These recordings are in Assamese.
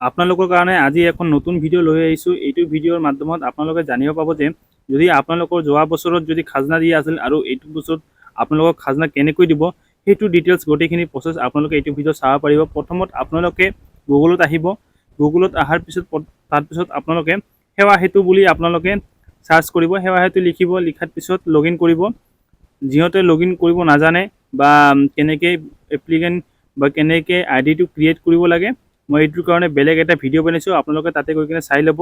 আপোনালোকৰ কাৰণে আজি এখন নতুন ভিডিঅ' লৈ আহিছোঁ। এইটো ভিডিঅ'ৰ মাধ্যমত আপোনালোকে জানিব পাব যে যদি আপোনালোকৰ যোৱা বছৰত যদি খাজনা দিয়া আছিল আৰু এইটো বছৰত আপোনালোকক খাজনা কেনেকৈ দিব সেইটো ডিটেইলছ গোটেইখিনি প্ৰচেছ আপোনালোকে এইটো ভিডিঅ' চাব পাৰিব। প্ৰথমত আপোনালোকে গুগলত আহিব। গুগলত অহাৰ পিছত তাৰপিছত আপোনালোকে সেৱা সেতু বুলি আপোনালোকে সাৰ্চ কৰিব। সেৱা সেতু লিখিব, লিখাৰ পিছত লগইন কৰিব। যিহেতু লগইন কৰিব নাজানে বা কেনেকৈ এপ্লিকেণ্ট বা কেনেকৈ আইডিটো ক্ৰিয়েট কৰিব লাগে, মই এইটোৰ কাৰণে বেলেগ এটা ভিডিঅ' বনাইছোঁ। আপোনালোকে তাতে গৈ কিনে চাই ল'ব।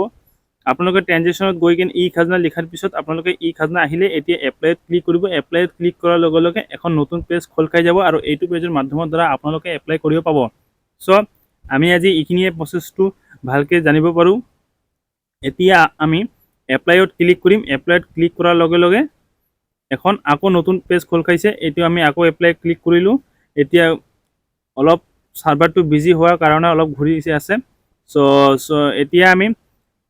আপোনালোকে ট্ৰানজেকশ্যনত গৈ কিনে ই খাজনা লিখাৰ পিছত আপোনালোকে ই খাজনা আহিলে এতিয়া এপ্লাইত ক্লিক কৰিব। এপ্লাইত ক্লিক কৰাৰ লগে লগে এখন নতুন পেজ খোল খাই যাব আৰু এইটো পেজৰ মাধ্যমৰ দ্বাৰা আপোনালোকে এপ্লাই কৰিব পাব। চ' আমি আজি এইখিনিয়ে প্ৰচেছটো ভালকৈ জানিব পাৰোঁ। এতিয়া আমি এপ্লাইত ক্লিক কৰিম। এপ্লাইত ক্লিক কৰাৰ লগে লগে এখন আকৌ নতুন পেজ খোল খাইছে। এইটো আমি আকৌ এপ্লাই ক্লিক কৰিলোঁ। এতিয়া অলপ সাৰ্ভাৰটো বিজি হোৱাৰ কাৰণে অলপ ঘূৰি আছে। চ' এতিয়া আমি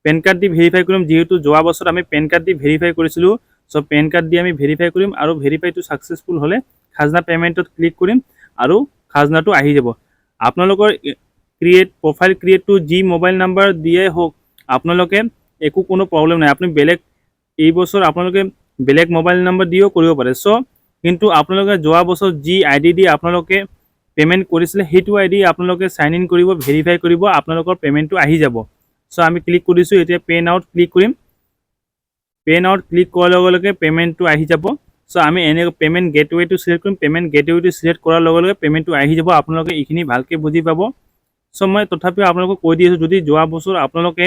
পেন কাৰ্ড দি ভেৰিফাই কৰিম। যিহেতু যোৱা বছৰ আমি পেন কাৰ্ড দি ভেৰিফাই কৰিছিলোঁ, চ' পেন কাৰ্ড দি আমি ভেৰিফাই কৰিম আৰু ভেৰিফাইটো ছাকচেছফুল হ'লে খাজনা পে'মেণ্টত ক্লিক কৰিম আৰু খাজনাটো আহি যাব। আপোনালোকৰ প্ৰফাইল ক্ৰিয়েটটো যি মোবাইল নাম্বাৰ দিয়ে হওক, আপোনালোকে একো কোনো প্ৰব্লেম নাই। আপুনি বেলেগ এই বছৰ আপোনালোকে বেলেগ মোবাইল নাম্বাৰ দিও কৰিব পাৰে। চ' কিন্তু আপোনালোকে যোৱা বছৰ যি আইডি দি আপোনালোকে পে'মেণ্ট কৰিছিলে সেইটো আইডি আপোনালোকে চাইন ইন কৰিব, ভেৰিফাই কৰিব, আপোনালোকৰ পে'মেণ্টটো আহি যাব। চ' আমি ক্লিক কৰিছোঁ। এতিয়া পে নাওত ক্লিক কৰিম। পে নাওত ক্লিক কৰাৰ লগে লগে পে'মেণ্টটো আহি যাব। চ' আমি এনেকৈ পে'মেণ্ট গেটৱেটো চিলেক্ট কৰিম। পে'মেণ্ট গেটৱেটো চিলেক্ট কৰাৰ লগে লগে পে'মেণ্টটো আহি যাব। আপোনালোকে এইখিনি ভালকৈ বুজি পাব। চ' মই তথাপিও আপোনালোকক কৈ দি আছোঁ, যদি যোৱা বছৰ আপোনালোকে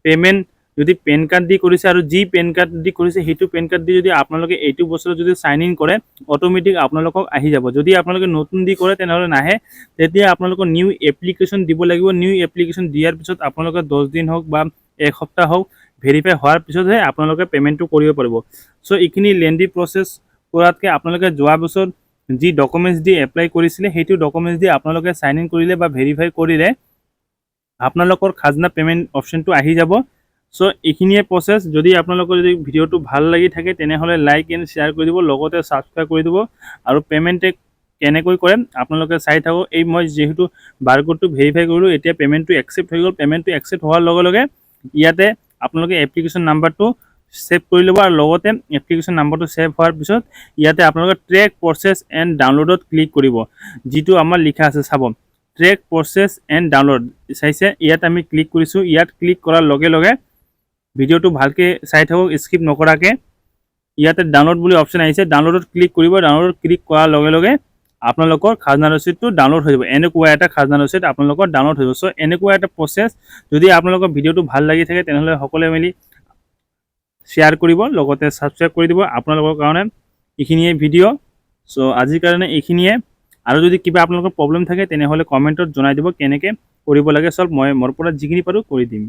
পে'মেণ্ট যদি পেন কাৰ্ড দি কৰিছে আৰু যি পেন কাৰ্ড দি কৰিছে সেইটো পেন কাৰ্ড দি যদি আপোনালোকে এইটো বছৰত যদি চাইন ইন কৰে, অট'মেটিক আপোনালোকক আহি যাব। যদি আপোনালোকে নতুন দি কৰে তেনেহ'লে নাহে। তেতিয়া আপোনালোকৰ নিউ এপ্লিকেশ্যন দিব লাগিব। নিউ এপ্লিকেশ্যন দিয়াৰ পিছত আপোনালোকে 10 দিন হওক বা এসপ্তাহ হওক ভেৰিফাই হোৱাৰ পিছতহে আপোনালোকে পে'মেণ্টটো কৰিব পাৰিব। চ' এইখিনি লেণ্ডি প্ৰচেছ কৰাতকৈ আপোনালোকে যোৱা বছৰ যি ডকুমেণ্টছ দি এপ্লাই কৰিছিলে সেইটো ডকুমেণ্টছ দি আপোনালোকে চাইন ইন কৰিলে বা ভেৰিফাই কৰিলে আপোনালোকৰ খাজনা পে'মেণ্ট অপশ্যনটো আহি যাব। চ' এইখিনিয়ে প্ৰচেছ। যদি আপোনালোকৰ যদি ভিডিঅ'টো ভাল লাগি থাকে তেনেহ'লে লাইক এণ্ড শ্বেয়াৰ কৰি দিব, লগতে ছাবস্ক্ৰাইব কৰি দিব আৰু পে'মেণ্টে কেনেকৈ কৰে আপোনালোকে চাই থাকক। এই মই যিহেতু বাৰকোডটো ভেৰিফাই কৰিলোঁ, এতিয়া পে'মেণ্টটো একচেপ্ট হৈ গ'ল। পে'মেণ্টটো একচেপ্ট হোৱাৰ লগে লগে ইয়াতে আপোনালোকে এপ্লিকেশ্যন নাম্বাৰটো ছেভ কৰি ল'ব আৰু লগতে এপ্লিকেশ্যন নাম্বাৰটো ছেভ হোৱাৰ পিছত ইয়াতে আপোনালোকে ট্ৰেক প্ৰচেছ এণ্ড ডাউনলোডত ক্লিক কৰিব। যিটো আমাৰ লিখা আছে চাব, ট্ৰেক প্ৰচেছ এণ্ড ডাউনলোড চাইছে, ইয়াত আমি ক্লিক কৰিছোঁ। ইয়াত ক্লিক কৰাৰ লগে লগে ভিডিঅ'টো ভালকৈ চাই থাকক, স্কিপ নকৰাকৈ। ইয়াতে ডাউনলোড বুলি অপশ্যন আহিছে, ডাউনলোডত ক্লিক কৰিব। ডাউনলোডত ক্লিক কৰাৰ লগে লগে আপোনালোকৰ খাজনা ৰচিদটো ডাউনলোড হৈ যাব। এনেকুৱা এটা খাজনা ৰচিদ আপোনালোকৰ ডাউনলোড হৈ যাব। চ' এনেকুৱা এটা প্ৰচেছ। যদি আপোনালোকৰ ভিডিঅ'টো ভাল লাগি থাকে তেনেহ'লে সকলোৱে মিলি শ্বেয়াৰ কৰিব, লগতে ছাবস্ক্ৰাইব কৰি দিব। আপোনালোকৰ কাৰণে এইখিনিয়ে ভিডিঅ'। চ' আজিৰ কাৰণে এইখিনিয়ে। আৰু যদি কিবা আপোনালোকৰ প্ৰব্লেম থাকে তেনেহ'লে কমেণ্টত জনাই দিব কেনেকৈ কৰিব লাগে। চব মই মোৰ পৰা যিখিনি পাৰোঁ কৰি দিম।